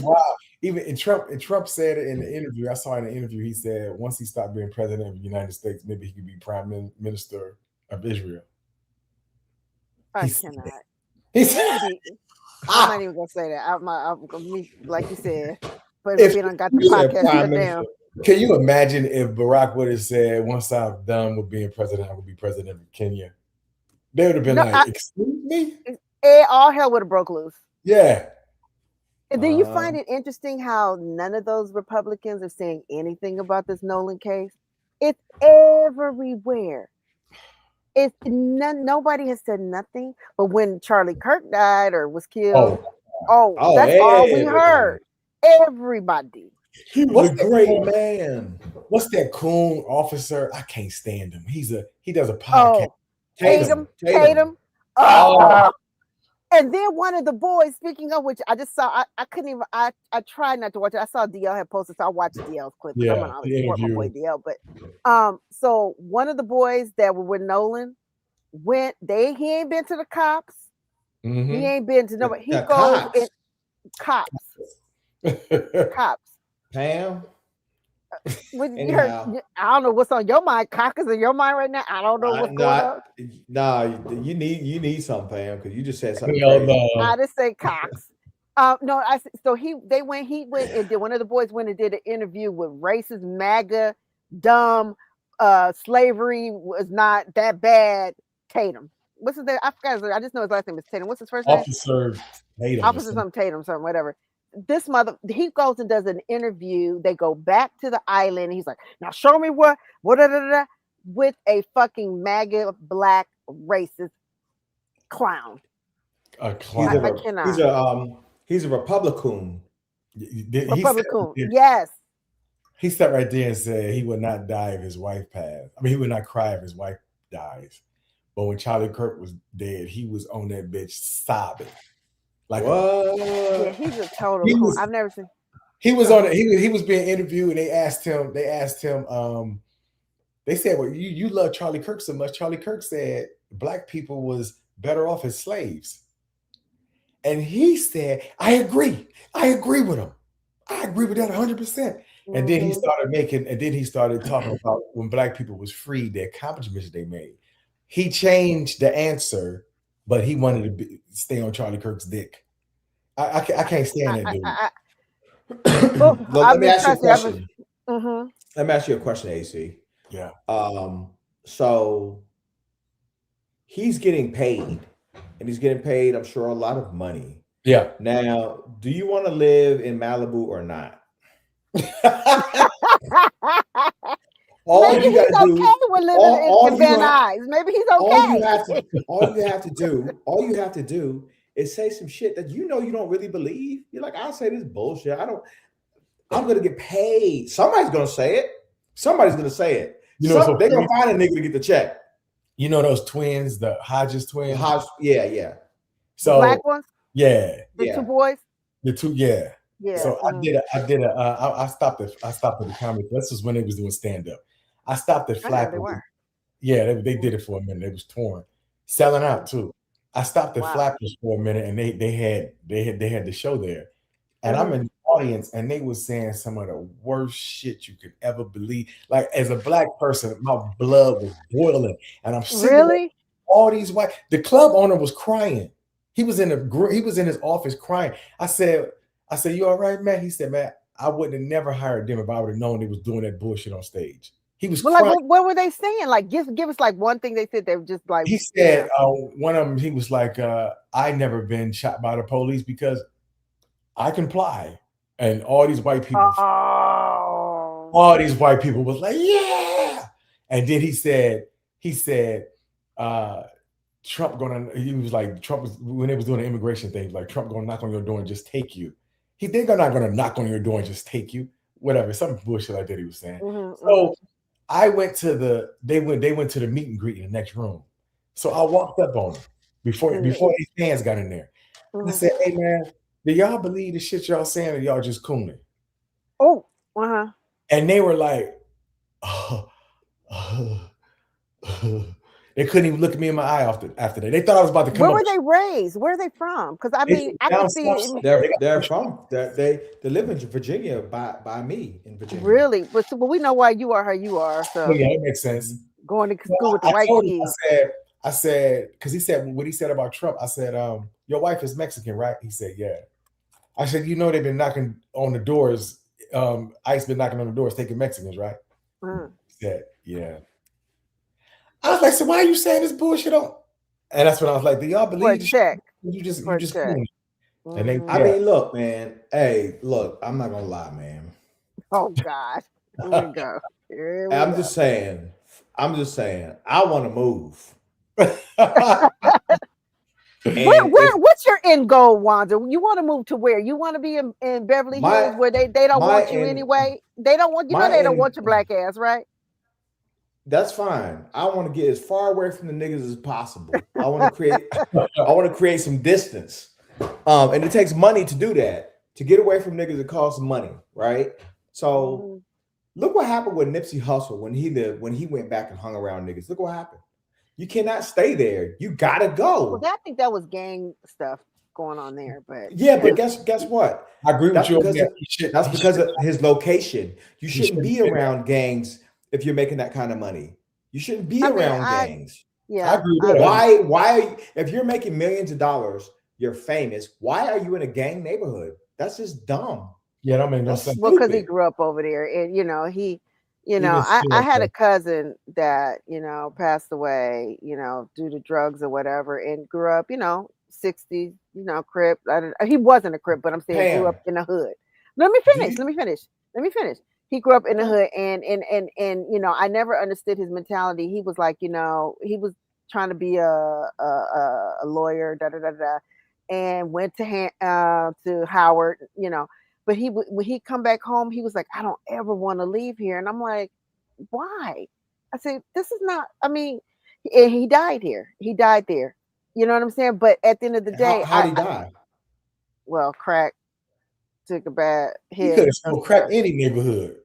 wild. Even Trump said it in the interview. I saw in the interview, he said once he stopped being president of the United States, maybe he could be prime minister of Israel. I cannot. I'm not even gonna say that. Like you said, but if we don't got the podcast shut down. Can you imagine if Barack would have said, once I'm done with being president, I will be president of Kenya? They would have been excuse me? All hell would have broke loose. Yeah. And then you find it interesting how none of those Republicans are saying anything about this Nolan case. It's everywhere. Nobody has said nothing. But when Charlie Kirk died or was killed, that's all we heard. Everybody. He was a great man. What's that coon officer? I can't stand him. He does a podcast. Tatum. And then one of the boys, speaking of which, I just saw, I couldn't even, I tried not to watch it. I saw DL had posted, so I watched DL's clip. Yeah, I'm gonna support my boy DL. But so one of the boys that were with Nolan he ain't been to the cops. Mm-hmm. He ain't been to nobody. He goes in cops. Pam. I don't know what's on your mind. Cock is in your mind right now. I don't know what's going on. Nah, you need something, Pam, because you just said something. I just say cocks. No, he went and did, one of the boys went and did an interview with racist, MAGA, dumb, slavery was not that bad. Tatum. What's his name? I forgot. I just know his last name is Tatum. What's his first name? Officer Tatum. Officer something Tatum, something whatever. This he goes and does an interview. They go back to the island. And he's like, now show me what. with a fucking MAGA black racist clown. A clown. I cannot. He's a Republican. Republican. Yes. He sat right there and said he would not die if his wife passed. I mean, he would not cry if his wife dies. But when Charlie Kirk was dead, he was on that bitch sobbing. Like what? Yeah, he's a total. I've never seen. He was on it. He was being interviewed, and they asked him. They said, "Well, you love Charlie Kirk so much." Charlie Kirk said, "Black people was better off as slaves," and he said, "I agree. I agree with him. I agree with that 100%." And then he started talking about when black people was freed, the accomplishments they made. He changed the answer, but he wanted to stay on Charlie Kirk's dick. I can't stand that dude. Let me ask you a question. Let me ask you a question, AC. Yeah. So he's getting paid, and he's getting paid, I'm sure, a lot of money. Yeah. Now, do you want to live in Malibu or not? Maybe he's okay with living in Van Nuys. Maybe he's okay. All you have to do is say some shit that you don't really believe. You're like, I'll say this bullshit. I'm gonna get paid. Somebody's gonna say it. Somebody's gonna say it. They're gonna find a nigga to get the check. You know those twins, the Hodges twins? Yeah. So black ones? Yeah. The two boys? The two, yeah. Yeah. So I stopped at the comedy. This was when they was doing stand-up. I stopped at Flappers. Yeah, they did it for a minute. They was touring, selling out too. I stopped at Flappers for a minute, and they had the show there, and I'm in the audience, and they was saying some of the worst shit you could ever believe. Like, as a black person, my blood was boiling, and I'm sitting all these white. The club owner was crying. He was in his office crying. I said, "You all right, man?" He said, "Man, I wouldn't have never hired them if I would have known they was doing that bullshit on stage." He was crying. Like, what were they saying? Like, give us like one thing they said. They were just like, he said, one of them, he was like, I never been shot by the police because I comply. And all these white people, was like, yeah. And then he said, Trump was when they was doing the immigration thing, like, Trump gonna knock on your door and just take you. They're not gonna knock on your door and just take you. Whatever, some bullshit like that he was saying. So I went to they went to the meet and greet in the next room. So I walked up on them before these fans got in there. I said, "Hey man, do y'all believe the shit y'all saying, or y'all just cooning?" And they were like, they couldn't even look at me in my eye after that. They thought I was about to come. Where were they raised? Where are they from? Because I mean, I can see they're from. They live in Virginia by me in Virginia. Really? But we know why you are how you are. So yeah, that makes sense. Going to school with the white kids. I said, because he said what he said about Trump. I said, your wife is Mexican, right? He said, yeah. I said, you know, they've been knocking on the doors. ICE been knocking on the doors, taking Mexicans, right? He said, yeah. I was like, so why are you saying this bullshit on? And that's when I was like, do y'all believe check? You just and they, I mean, look, man. Hey, look, I'm not gonna lie, man. Oh God. Here we go. I'm just saying, I want to move. What's your end goal, Wanda? You want to move to where? You want to be in Beverly Hills where they don't want you anyway? They don't want they don't want your black ass, right? That's fine. I want to get as far away from the niggas as possible. I want to create some distance. And it takes money to do that. To get away from niggas, it costs money, right? So look what happened with Nipsey Hussle when he went back and hung around niggas. Look what happened. You cannot stay there. You gotta go. Well, I think that was gang stuff going on there, but but guess what? I agree with you. That's because of his location. You shouldn't be around gangs if you're making that kind of money. You shouldn't be around gangs. Yeah, I agree with that. Why? If you're making millions of dollars, you're famous. Why are you in a gang neighborhood? That's just dumb. Yeah, that makes no sense. Well, because he grew up over there, and I had a cousin that passed away, due to drugs or whatever, and grew up, 60s, Crip. He wasn't a Crip, but I'm saying grew up in the hood. Let me finish. He grew up in the hood, and you know, I never understood his mentality. He was like, you know, he was trying to be a lawyer, da da da da, and went to Howard, you know. But when he come back home, he was like, I don't ever want to leave here, and I'm like, why? I said, this is not. I mean, and he died here. He died there. You know what I'm saying? But at the end of the day, How'd he die? well, crack took a bad He hit. could have smoked crack any neighborhood.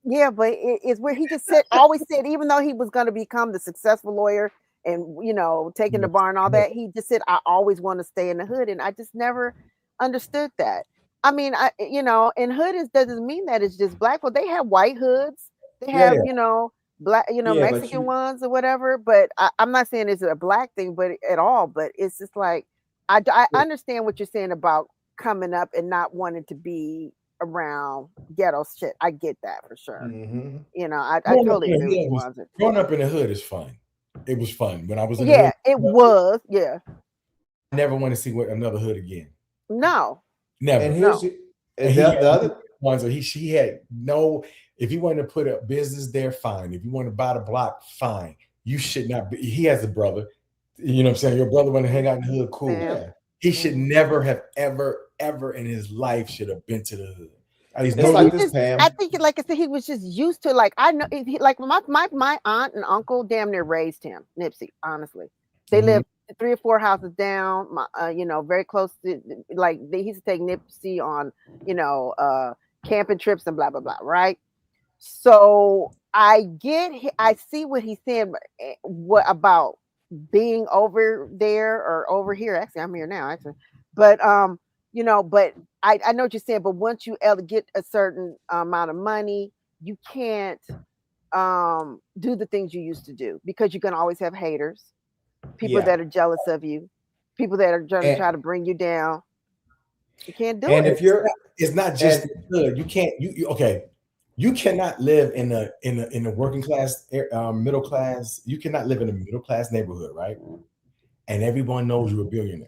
Yeah, but it's where he just always said, even though he was going to become the successful lawyer and, you know, taking the bar and all that, he just said, I always want to stay in the hood. And I just never understood that. I mean, you know, and hood doesn't mean that it's just black. Well, they have white hoods. They have, you know, black, you know, Mexican ones or whatever. But I'm not saying it's a black thing, but at all. But it's just like, I understand what you're saying about coming up and not wanting to be around ghetto shit. I get that for sure. Mm-hmm. You know, I totally agree with you. Growing up in the hood is fun. It was fun when I was in the hood. It was. Yeah. I never want to see another hood again. No. Never. And here's the other ones. So she had no. If you wanted to put a business there, fine. If you want to buy the block, fine. You should not be. He has a brother. You know what I'm saying? Your brother want to hang out in the hood, cool. Yeah. He should never have ever in his life should have been to the hood. It's like this, Pam. I think, like I said, he was just used to, like, I know, like my aunt and uncle damn near raised him, Nipsey. Honestly, they lived 3 or 4 houses down. You know, very close to, like, they used to take Nipsey on, you know, camping trips and blah blah blah. Right. So I see what he's saying. What about being over there or over here? Actually, I'm here now. Actually, but you know, but I know what you're saying. But once you get a certain amount of money, you can't do the things you used to do, because you're gonna always have haters, people that are jealous of you, people that are trying to try to bring you down. You can't do it. And if you're, it's not just good. You can't. Okay. You cannot live in a working class, middle class. You cannot live in a middle class neighborhood, right? And everyone knows you're a billionaire,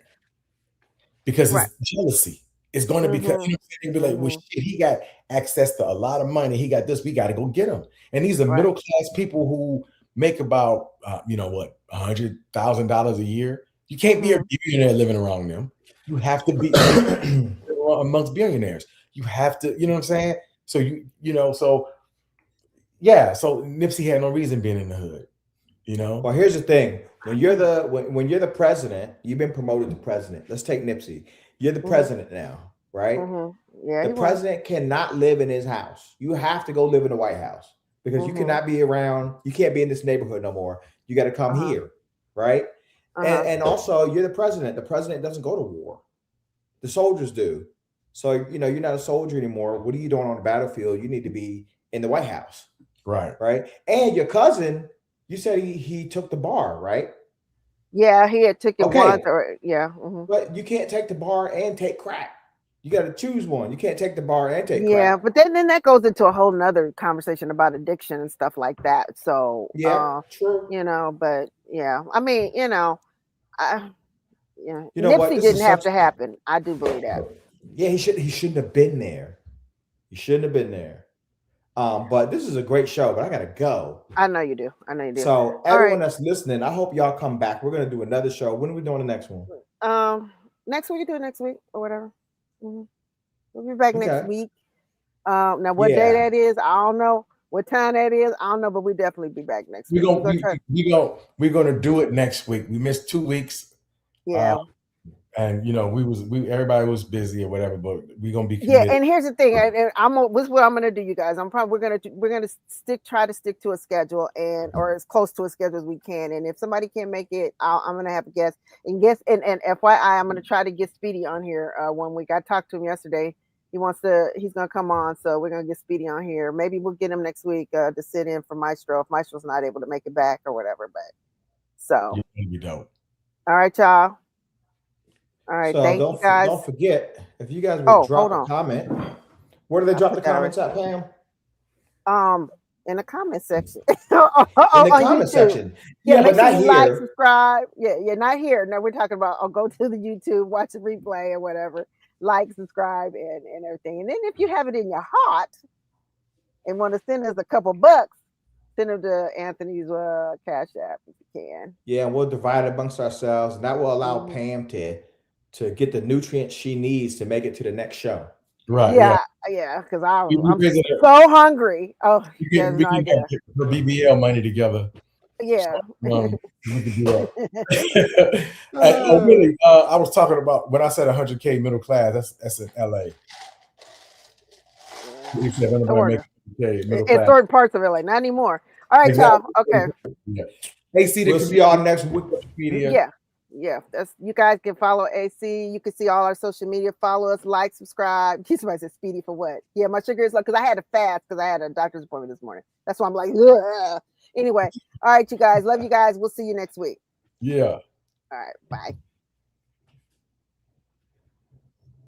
because it's jealousy. It's going to become, you know, they'll be like, well, shit, he got access to a lot of money. He got this. We got to go get him. And these are middle class people who make about, you know what, $100,000 a year. You can't be a billionaire living around them. You have to be amongst billionaires. You have to, you know what I'm saying? So you know, so yeah, so Nipsey had no reason being in the hood, you know. Well, here's the thing: when you're the president, you've been promoted to president. Let's take Nipsey. You're the president now, right? Yeah. The president cannot live in his house. You have to go live in the White House, because you cannot be around. You can't be in this neighborhood no more. You got to come here, right? And also, you're the president. The president doesn't go to war. The soldiers do. So, you know, you're not a soldier anymore. What are you doing on the battlefield? You need to be in the White House. Right. Right. And your cousin, you said he took the bar, right? Yeah, he had took it once. But you can't take the bar and take crack. You got to choose one. You can't take the bar and take crack. Yeah, but then that goes into a whole nother conversation about addiction and stuff like that. So, true. You know, but yeah, I mean, you know, you know Nipsey what? didn't have to happen. I do believe that. Yeah, he shouldn't have been there. He shouldn't have been there. But this is a great show, but I gotta go. I know you do. So everyone that's listening, I hope y'all come back. We're gonna do another show. When are we doing the next one? Next week, do it next week or whatever. We'll be back next week. Now what day that is, I don't know. What time that is, I don't know, but we definitely be back next week. We're gonna do it next week. We missed 2 weeks. Yeah. And you know, everybody was busy or whatever, but we're gonna be committed. Yeah. And here's the thing, this is what I'm gonna do, you guys. We're gonna try to stick to a schedule or as close to a schedule as we can. And if somebody can't make it, I'm gonna have a guest. And FYI, I'm gonna try to get Speedy on here 1 week. I talked to him yesterday. He's gonna come on, so we're gonna get Speedy on here. Maybe we'll get him next week to sit in for Mystro if Mystro's not able to make it back or whatever. But so it'd be dope. All right, y'all. All right, so thank you guys. Don't forget, if you guys would drop a comment. Where do they drop the comments at, Pam? In the comment section. In the comment section. Yeah, but not here. Like, subscribe. Yeah, not here. No, we're talking about go to the YouTube, watch the replay or whatever. Like, subscribe, and everything. And then if you have it in your heart and want to send us a couple bucks, send them to Anthony's Cash App if you can. Yeah, and we'll divide it amongst ourselves, and that will allow Pam to get the nutrients she needs to make it to the next show. Right. Yeah, because I'm it. so hungry. Oh, we can get the BBL money together. Yeah. We can do that. Really, I was talking about when I said 100K middle class. That's in LA. He said in certain parts of LA, not anymore. All right, y'all. Okay. Yeah. AC, we'll see y'all next week. Yeah. That's, you guys can follow AC. You can see all our social media. Follow us, like, subscribe. Somebody said Speedy for what? Yeah, my sugar is low because I had to fast because I had a doctor's appointment this morning. That's why I'm like, ugh. Anyway, all right, you guys. Love you guys. We'll see you next week. Yeah. All right. Bye.